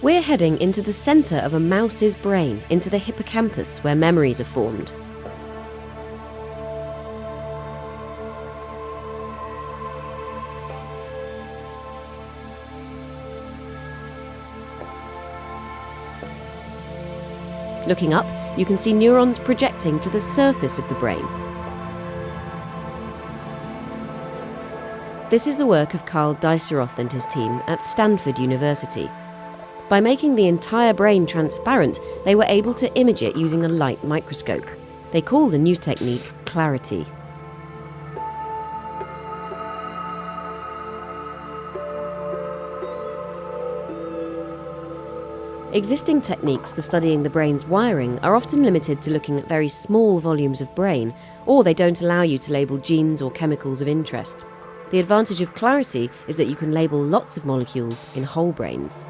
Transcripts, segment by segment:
We're heading into the centre of a mouse's brain, into the hippocampus, where memories are formed. Looking up, you can see neurons projecting to the surface of the brain. This is the work of Carl Diceroth and his team at Stanford University. By making the entire brain transparent, they were able to image it using a light microscope. They call the new technique clarity. Existing techniques for studying the brain's wiring are often limited to looking at very small volumes of brain, or they don't allow you to label genes or chemicals of interest. The advantage of clarity is that you can label lots of molecules in whole brains.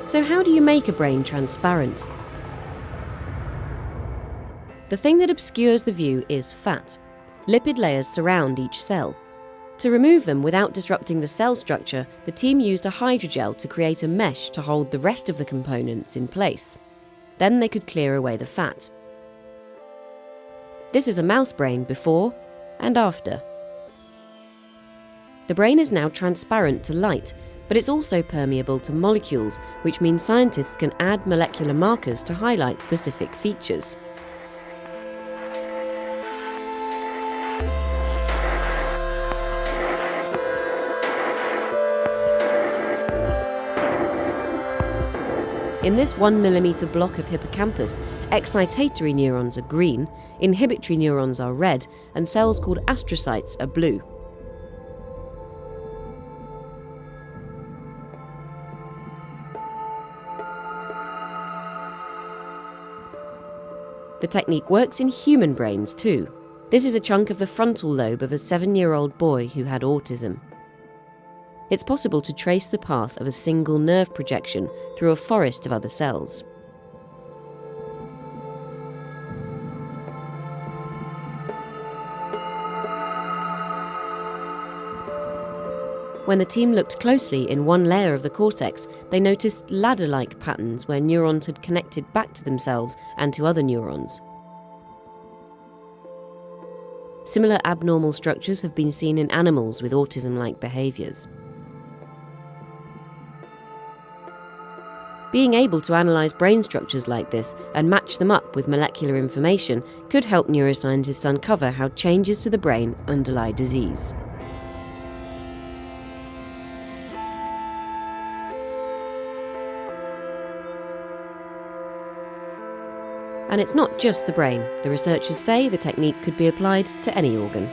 So how do you make a brain transparent? The thing that obscures the view is fat. Lipid layers surround each cell. To remove them without disrupting the cell structure, the team used a hydrogel to create a mesh to hold the rest of the components in place. Then they could clear away the fat. This is a mouse brain before and after. The brain is now transparent to light, but it's also permeable to molecules, which means scientists can add molecular markers to highlight specific features. In this 1 mm block of hippocampus, excitatory neurons are green, inhibitory neurons are red, and cells called astrocytes are blue. The technique works in human brains too. This is a chunk of the frontal lobe of a 7-year-old boy who had autism. It's possible to trace the path of a single nerve projection through a forest of other cells. When the team looked closely in one layer of the cortex, they noticed ladder-like patterns where neurons had connected back to themselves and to other neurons. Similar abnormal structures have been seen in animals with autism-like behaviours. Being able to analyse brain structures like this and match them up with molecular information could help neuroscientists uncover how changes to the brain underlie disease. And it's not just the brain. The researchers say the technique could be applied to any organ.